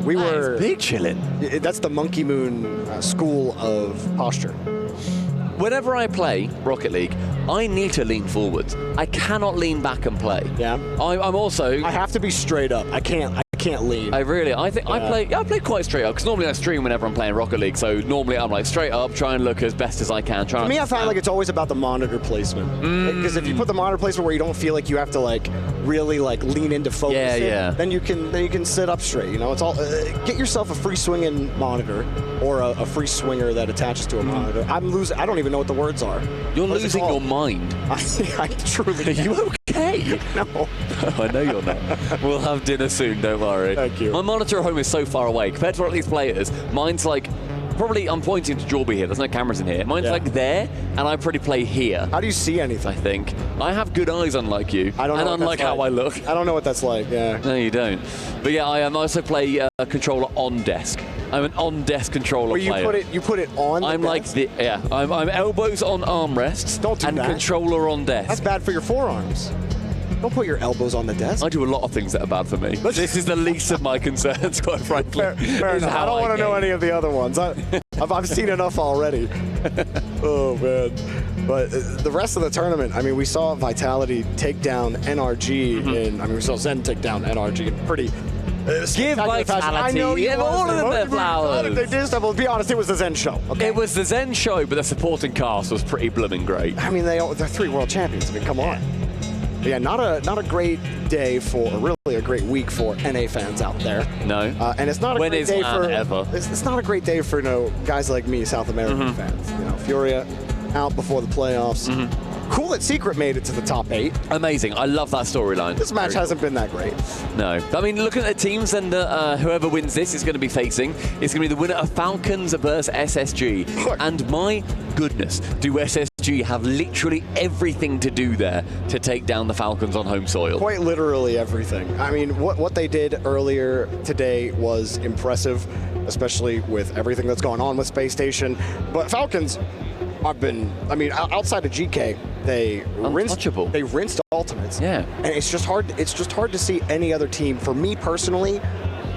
Big chillin'. That's the Monkey Moon school of posture. Whenever I play Rocket League, I need to lean forwards. I cannot lean back and play. Yeah. I'm also... I have to be straight up. I can't lean. I play quite straight up, because normally I stream whenever I'm playing Rocket League, so normally I'm like straight up, try and look as best as I can. For me, I find like it's always about the monitor placement. Because if you put the monitor placement where you don't feel like you have to like really like lean into focus, then you can sit up straight. It's all get yourself a free swinging monitor or a free swinger that attaches to a monitor. I don't even know what the words are. You're losing your mind. I truly. Are you okay? No. I know you're not. We'll have dinner soon, don't worry. Thank you. My monitor at home is so far away. Compared to a lot of these players, mine's like, probably, I'm pointing to Jorby here, there's no cameras in here. Mine's like there, and I probably play here. How do you see anything? I think. I have good eyes, unlike you. I don't know. And unlike how I look. I don't know what that's like, yeah. No, you don't. But yeah, I also play a controller on desk. I'm an on-desk controller player. You put it on I'm like I'm elbows on armrests. Don't do and that. Controller on desk. That's bad for your forearms. Don't put your elbows on the desk. I do a lot of things that are bad for me. This is the least of my concerns, quite frankly. Fair enough. I don't want to know any of the other ones. I've seen enough already. Oh, man. But the rest of the tournament, I mean, we saw Vitality take down NRG, we saw Zen take down NRG in pretty give Vitality, I know give all of them their flowers. They did stuff. Well, to be honest, it was the Zen show. Okay? It was the Zen show, but the supporting cast was pretty blooming great. I mean, they're 3 world champions. I mean, come on. Yeah, not a great day for, or really a great week for NA fans out there. No. And it's not a great day for ever. It's not a great day for guys like me, South American fans. Furia out before the playoffs. Cool that Secret made it to the top 8. Amazing. I love that storyline. This match hasn't been that great. No. I mean, looking at the teams, and whoever wins this is going to be facing, it's going to be the winner of Falcons versus SSG. And my goodness, do SSG have literally everything to do there to take down the Falcons on home soil? Quite literally everything. I mean, what they did earlier today was impressive, especially with everything that's going on with Space Station. But Falcons, outside of GK, they rinsed Ultimates. Yeah. And it's just hard to see any other team. For me personally,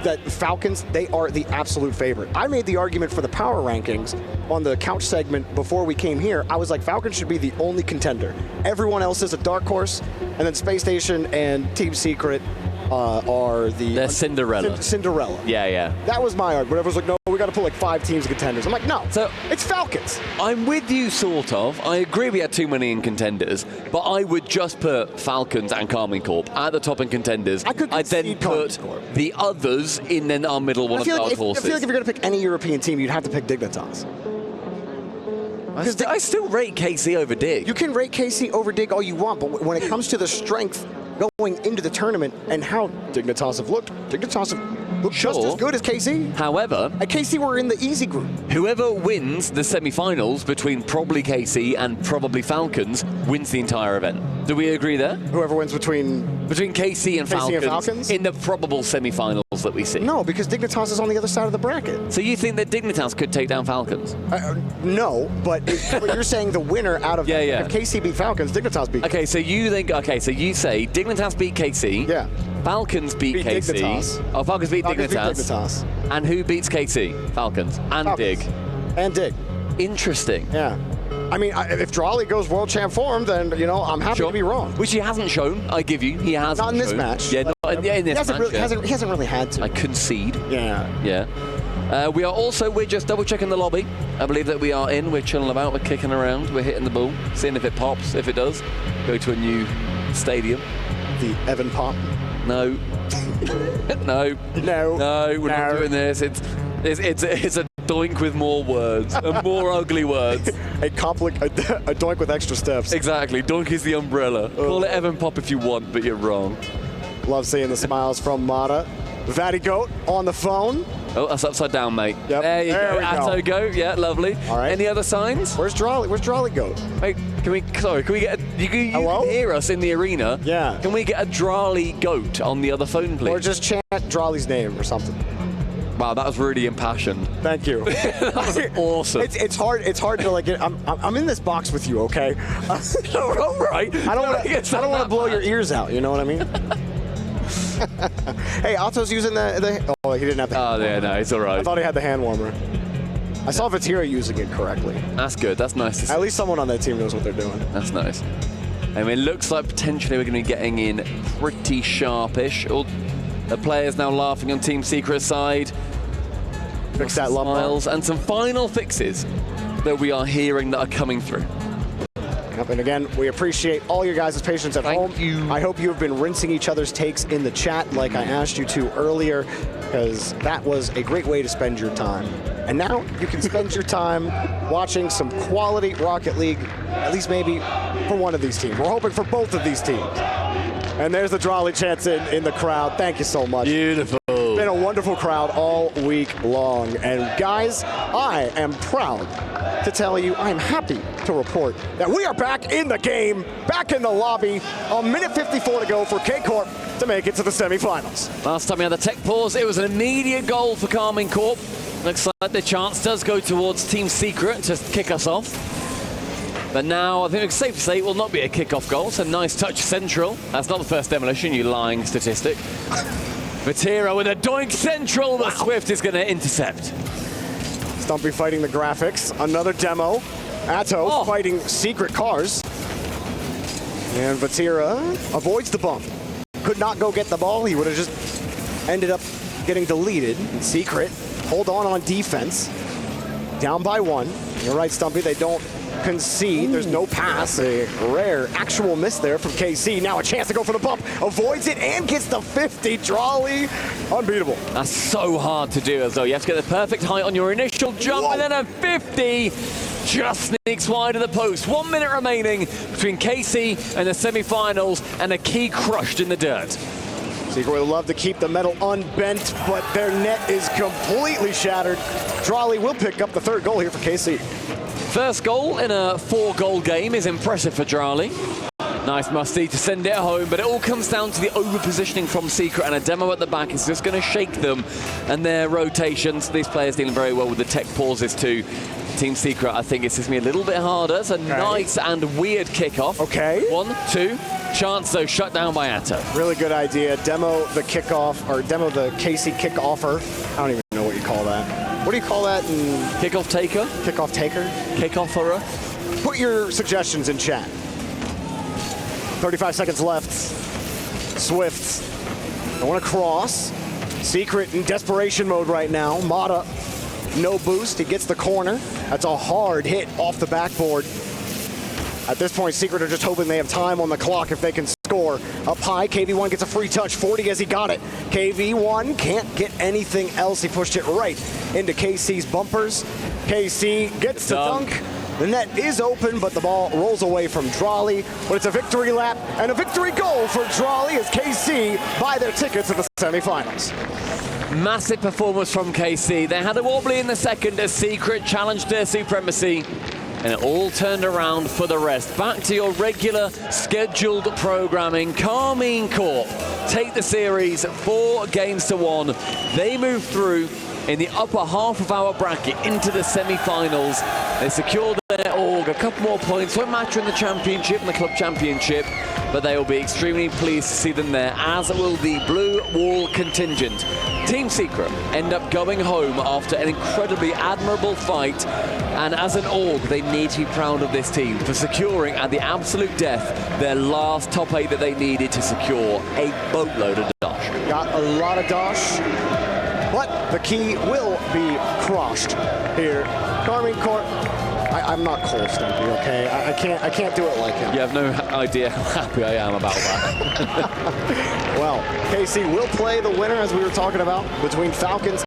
that Falcons, they are the absolute favorite. I made the argument for the power rankings on the couch segment before we came here. I was like, Falcons should be the only contender. Everyone else is a dark horse, and then Space Station and Team Secret are They're Cinderella. Cinderella. Yeah. That was my argument. Everyone's like, no, we got to put like 5 teams of contenders. I'm like, no. So it's Falcons. I'm with you, sort of. I agree we had too many in contenders, but I would just put Falcons and Karmine Corp at the top in contenders. I'd then put the others in then our middle one of dark horses. I feel like if you're going to pick any European team, you'd have to pick Dignitas. I still rate KC over Dig. You can rate KC over Dig all you want, but when it comes to the strength going into the tournament and how Dignitas have looked just as good as KC. However, and KC were in the easy group. Whoever wins the semi-finals between probably KC and probably Falcons wins the entire event. Do we agree there? Whoever wins between KC and Falcons in the probable semi-finals that we see. No, because Dignitas is on the other side of the bracket. So you think that Dignitas could take down Falcons? No, but you're saying the winner out of if KC beat Falcons, Dignitas beat. Okay, so you say Dignitas beat KC. Yeah. Falcons beat KC. Dignitas. Oh, Falcons beat Dignitas. And who beats KC? Falcons. And Dig. And Dig. Interesting. Yeah. I mean, if Drawley goes world champ form, then, I'm happy to be wrong. Which he hasn't shown, I give you. He hasn't. Not in this match. Yeah, in this match. He hasn't really had to. I concede. Yeah. We're just double checking the lobby. I believe that we are in. We're chilling about. We're kicking around. We're hitting the ball. Seeing if it pops. If it does, go to a new stadium. The Evan Pop. No. No. We're not doing this. It's a doink with more words and more ugly words. A doink with extra steps. Exactly. Doink is the umbrella. Call it Evan Pop if you want, but you're wrong. Love seeing the smiles from Mata. Vatty Goat on the phone. Oh, that's upside down, mate. Yep. There you go. Atto Goat. Yeah, lovely. All right. Any other signs? Where's Drawley Goat? Wait, can we get you Hello? can hear us in the arena. Yeah. Can we get a Drawley Goat on the other phone, please? Or just chant Drawley's name or something. Wow, that was really impassioned. Thank you. That was awesome. It's hard to like get. I'm in this box with you, okay? All right. I don't want to blow your ears out. You know what I mean? Hey, Otto's using the. Oh, he didn't have the. Oh, yeah, no, it's all right. I thought he had the hand warmer. I saw Vatira using it correctly. That's good. That's nice to see. At least someone on that team knows what they're doing. That's nice. I mean, it looks like potentially we're going to be getting in pretty sharpish. All the players now laughing on Team Secret's side. Fix that smiles and some final fixes that we are hearing that are coming through. And again, we appreciate all your guys' patience at home. Thank you. I hope you have been rinsing each other's takes in the chat like I asked you to earlier, because that was a great way to spend your time. And now you can spend your time watching some quality Rocket League, at least maybe for one of these teams. We're hoping for both of these teams. And there's the Drawley chants in the crowd. Thank you so much. Beautiful. It's been a wonderful crowd all week long. And guys, I am proud to tell you, I'm happy to report that we are back in the game, back in the lobby. A minute 54 to go for K Corp to make it to the semifinals. Last time we had the tech pause, it was an immediate goal for Karmine Corp. Looks like the chance does go towards Team Secret to kick us off. But now, I think it's safe to say it will not be a kickoff goal. It's a nice touch central. That's not the first demolition, you lying statistic. Vatira with a doink central that Swift is going to intercept. Stumpy fighting the graphics. Another demo. Atto fighting secret cars. And Vatira avoids the bump. Could not go get the ball. He would have just ended up getting deleted. And Secret hold on defense. Down by 1. You're right, Stumpy. They don't concede. There's no pass. A rare actual miss there from KC. Now a chance to go for the bump. Avoids it and gets the 50. Drawley, unbeatable. That's so hard to do as well. You have to get the perfect height on your initial jump. Whoa. And then a 50 just sneaks wide of the post. 1 minute remaining between KC and the semi-finals, and a key crushed in the dirt. Secret would love to keep the metal unbent, but their net is completely shattered. Drawley will pick up the third goal here for KC. First goal in a 4-goal game is impressive for Drawley. Nice musty to send it home, but it all comes down to the over-positioning from Secret, and a demo at the back is just going to shake them and their rotations. These players dealing very well with the tech pauses too. Team Secret, I think it's just me a little bit harder. It's a nice and weird kickoff. Okay. 1, 2. Chance though shut down by Atta. Really good idea. Demo the kickoff, or demo the KC kick-offer. I don't even know what you call that. What do you call that? Kickoff taker? Kickoff taker? Kickofferer? Put your suggestions in chat. 35 seconds left. Swift. I want to cross. Secret in desperation mode right now. Mata, no boost. He gets the corner. That's a hard hit off the backboard. At this point, Secret are just hoping they have time on the clock if they can score. Up high, KV1 gets a free touch. 40 as he got it. KV1 can't get anything else. He pushed it right into KC's bumpers. KC gets the dunk. The net is open, but the ball rolls away from Drawley. But it's a victory lap and a victory goal for Drawley as KC buy their tickets to the semifinals. Massive performance from KC. They had a wobbly in the second as Secret challenged their supremacy, and it all turned around for the rest. Back to your regular scheduled programming. Karmine Corp take the series 4 games to 1. They move through in the upper half of our bracket into the semi-finals. They secured their org, a couple more points. Won't matter in the championship and the club championship, but they will be extremely pleased to see them there, as will the Blue Wall contingent. Team Secret end up going home after an incredibly admirable fight, and as an org, they need to be proud of this team for securing at the absolute death their last top 8 that they needed to secure a boatload of dosh. Got a lot of dosh, but the key will be crushed here. Karmine Corp, I'm not Cole Stumpy, okay? I can't do it like him. You have no idea how happy I am about that. Well, KC will play the winner, as we were talking about, between Falcons